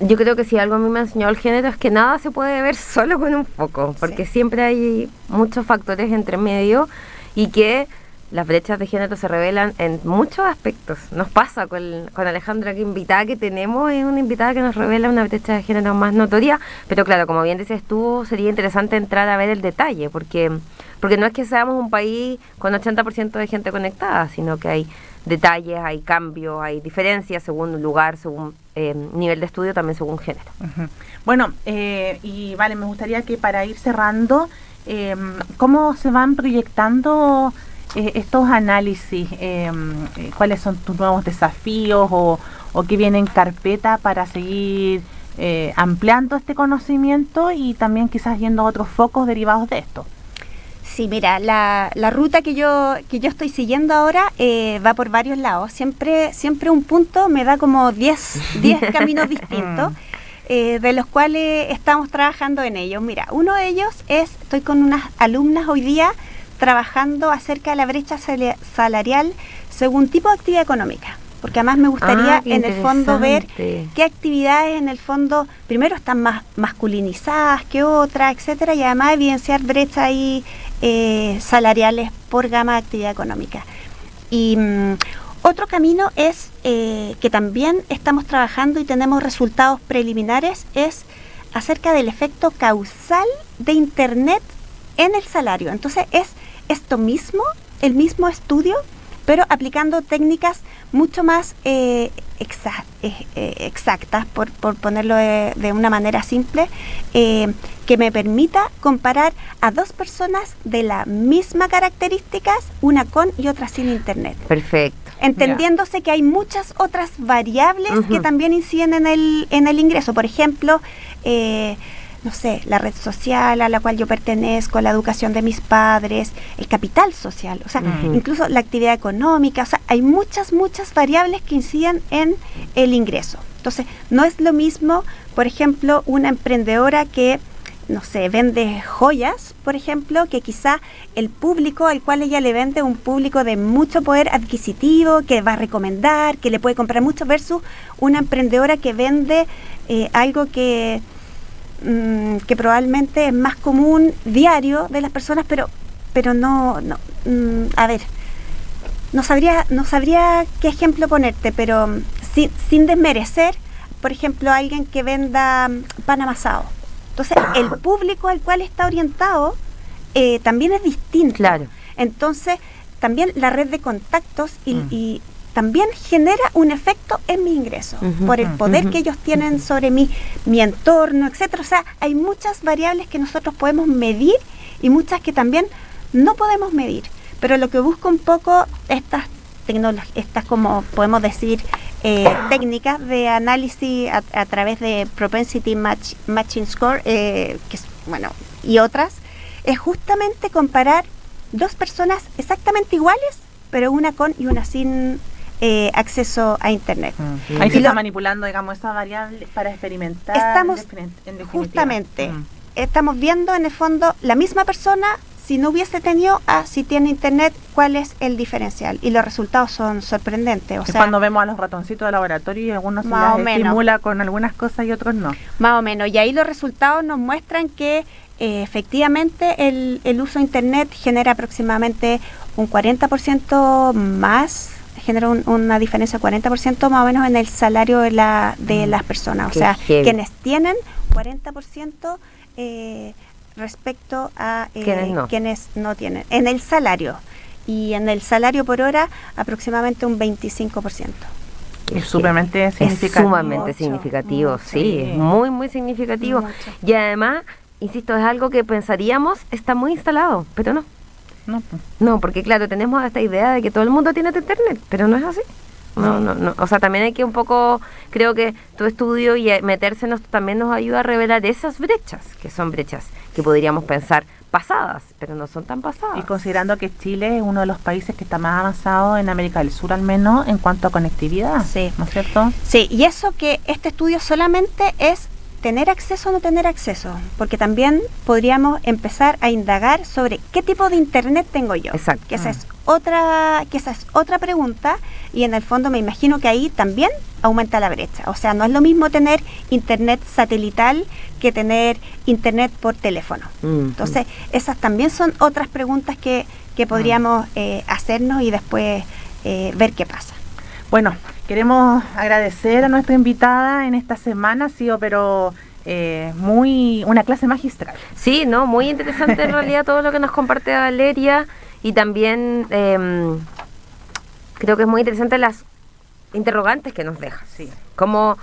Yo creo que si algo a mí me ha enseñado el género es que nada se puede ver solo con un foco, porque siempre hay muchos factores entre medio y que las brechas de género se revelan en muchos aspectos. Nos pasa con Alejandra, que invitada que tenemos, es una invitada que nos revela una brecha de género más notoria, pero claro, como bien dices tú, sería interesante entrar a ver el detalle, porque no es que seamos un país con 80% de gente conectada, sino que hay detalles, hay cambios, hay diferencias según lugar, según nivel de estudio, también según género. Bueno, y vale, me gustaría que para ir cerrando, ¿cómo se van proyectando estos análisis? ¿Cuáles son tus nuevos desafíos o qué viene en carpeta para seguir ampliando este conocimiento y también quizás yendo a otros focos derivados de esto? Sí, mira, la ruta que yo estoy siguiendo ahora va por varios lados. Siempre un punto me da como 10 caminos distintos, de los cuales estamos trabajando en ellos. Mira, uno de ellos estoy con unas alumnas hoy día trabajando acerca de la brecha salarial según tipo de actividad económica. Porque además me gustaría en el fondo ver qué actividades en el fondo primero están más masculinizadas que otras, etcétera, y además evidenciar brechas ahí salariales por gama de actividad económica. Y otro camino es que también estamos trabajando y tenemos resultados preliminares, es acerca del efecto causal de Internet en el salario. Entonces es esto mismo, el mismo estudio, pero aplicando técnicas mucho más exactas, por ponerlo de una manera simple, que me permita comparar a dos personas de las mismas características, una con y otra sin Internet. Perfecto. Entendiéndose que hay muchas otras variables que también inciden en el ingreso. Por ejemplo, no sé, la red social a la cual yo pertenezco, la educación de mis padres, el capital social, o sea, incluso la actividad económica, o sea, hay muchas variables que inciden en el ingreso. Entonces, no es lo mismo, por ejemplo, una emprendedora que, no sé, vende joyas, por ejemplo, que quizá el público al cual ella le vende, un público de mucho poder adquisitivo, que va a recomendar, que le puede comprar mucho, versus una emprendedora que vende algo que probablemente es más común diario de las personas, pero no a ver, no sabría qué ejemplo ponerte, pero sin desmerecer, por ejemplo, alguien que venda pan amasado. Entonces, el público al cual está orientado también es distinto. Claro. Entonces, también la red de contactos y también genera un efecto en mi ingreso, por el poder que ellos tienen sobre mi entorno, etcétera. O sea, hay muchas variables que nosotros podemos medir y muchas que también no podemos medir. Pero lo que busco un poco estas como podemos decir técnicas de análisis a través de Propensity Matching Score, que es, bueno, y otras, es justamente comparar dos personas exactamente iguales, pero una con y una sin acceso a Internet. Ahí se está manipulando, digamos, esa variable para experimentar. Estamos, estamos viendo en el fondo la misma persona, si no hubiese tenido si tiene Internet, cuál es el diferencial. Y los resultados son sorprendentes. O sea, cuando vemos a los ratoncitos de laboratorio y algunos se les estimula con algunas cosas y otros no. Más o menos. Y ahí los resultados nos muestran que efectivamente el uso de Internet genera aproximadamente un 40% más, genera una diferencia de 40% más o menos en el salario de las personas. O sea, quienes tienen 40% respecto a quienes no tienen. En el salario. Y en el salario por hora, aproximadamente un 25%. Es sumamente significativo. Es sumamente significativo, sí, es muy, muy significativo. Mucho. Y además, insisto, es algo que pensaríamos está muy instalado, pero no. No, porque claro, tenemos esta idea de que todo el mundo tiene Internet, pero no es así. No. O sea, también hay que un poco, creo que tu estudio y meterse también nos ayuda a revelar esas brechas, que son brechas que podríamos pensar pasadas, pero no son tan pasadas. Y considerando que Chile es uno de los países que está más avanzado en América del Sur, al menos en cuanto a conectividad, sí, ¿no es cierto? Sí, y eso que este estudio solamente es tener acceso o no tener acceso, porque también podríamos empezar a indagar sobre qué tipo de Internet tengo yo. Exacto. Que esa es otra pregunta, y en el fondo me imagino que ahí también aumenta la brecha. O sea, no es lo mismo tener Internet satelital que tener Internet por teléfono. Entonces, esas también son otras preguntas que podríamos hacernos y después ver qué pasa. Bueno, queremos agradecer a nuestra invitada en esta semana, ha sido una clase magistral. Sí, no, muy interesante en realidad todo lo que nos comparte Valeria, y también creo que es muy interesante las interrogantes que nos deja. Sí. Como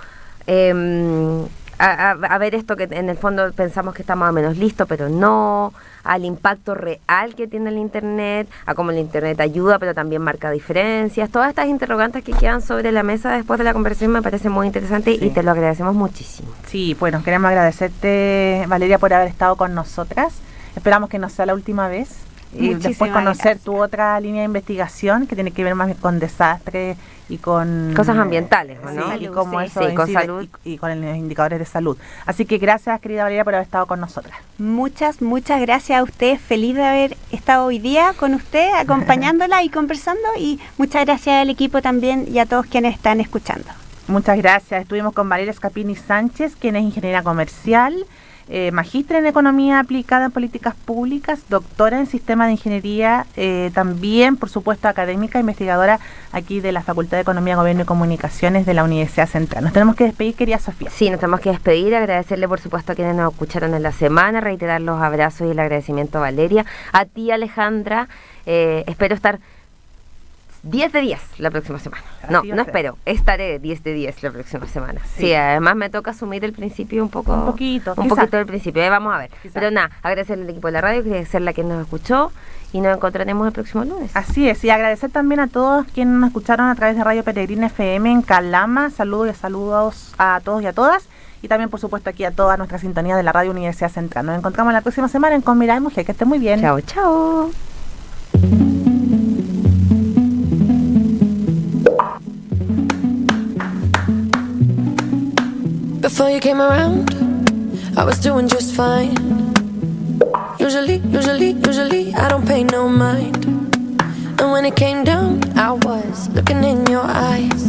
a ver esto que en el fondo pensamos que está más o menos listo, pero no, al impacto real que tiene el Internet, a cómo el Internet ayuda, pero también marca diferencias. Todas estas interrogantes que quedan sobre la mesa después de la conversación me parece muy interesante y te lo agradecemos muchísimo. Sí, bueno, queremos agradecerte, Valeria, por haber estado con nosotras. Esperamos que no sea la última vez. Y después conocer tu otra línea de investigación que tiene que ver más con desastres y con cosas ambientales, ¿no? Sí, y cómo eso con salud y con los indicadores de salud. Así que gracias, querida Valeria, por haber estado con nosotras. Muchas gracias a usted. Feliz de haber estado hoy día con usted, acompañándola y conversando. Y muchas gracias al equipo también y a todos quienes están escuchando. Muchas gracias. Estuvimos con Valeria Scapini Sánchez, quien es ingeniera comercial, magíster en Economía Aplicada en Políticas Públicas, doctora en Sistema de Ingeniería, también, por supuesto, académica, investigadora aquí de la Facultad de Economía, Gobierno y Comunicaciones de la Universidad Central. Nos tenemos que despedir, querida Sofía. Sí, nos tenemos que despedir, agradecerle, por supuesto, a quienes nos escucharon en la semana, reiterar los abrazos y el agradecimiento a Valeria, a ti, Alejandra, espero estar 10 de 10 la próxima semana. No espero, estaré 10 de 10 la próxima semana. Sí, además me toca asumir el principio un poquito del principio, vamos a ver. Quizá. Pero nada, agradecerle al equipo de la radio, agradecerle a quien nos escuchó y nos encontraremos el próximo lunes. Así es, y agradecer también a todos quienes nos escucharon a través de Radio Peregrina FM en Calama. Saludos a todos y a todas. Y también, por supuesto, aquí a toda nuestra sintonía de la Radio Universidad Central. Nos encontramos la próxima semana en Con Mirada de Mujer. Que esté muy bien. Chao, chao. Before you came around, I was doing just fine. Usually, I don't pay no mind. And when it came down, I was looking in your eyes.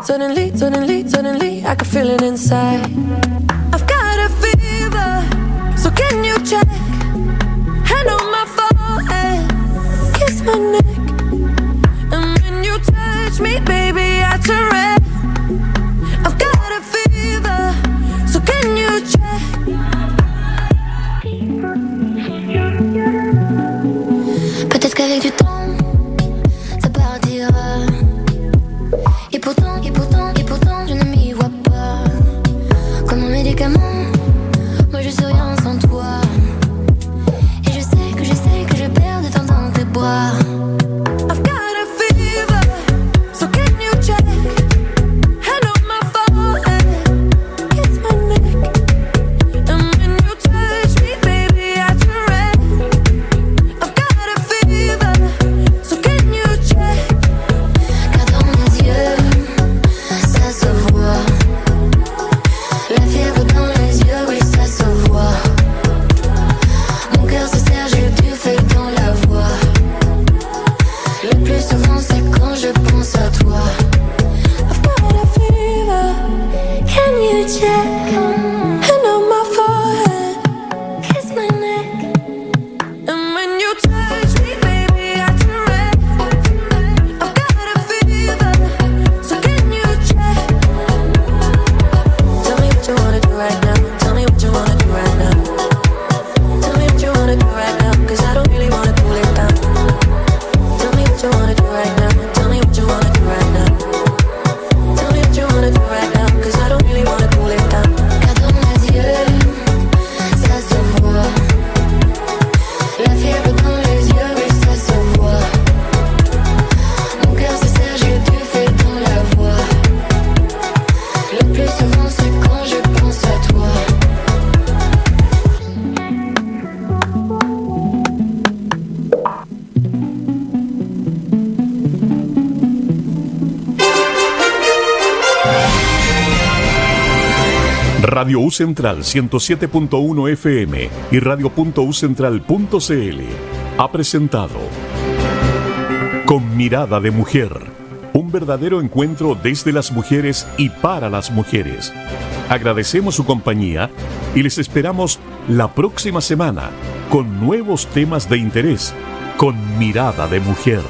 Suddenly, I could feel it inside. I've got a fever, so can you check? Hand on my forehead, kiss my neck. And when you touch me, baby, I turn red. I've got a fever, so can you check? Peut-être qu'avec du temps, ça partira. Et pourtant, je ne m'y vois pas. Comme un médicament, moi je suis rien sans toi. Et je sais que je perds de temps dans tes bras. I've got a fever, so can you check? Radio U Central 107.1 FM y radio.ucentral.cl ha presentado Con Mirada de Mujer, un verdadero encuentro desde las mujeres y para las mujeres. Agradecemos su compañía y les esperamos la próxima semana con nuevos temas de interés, con Mirada de Mujer.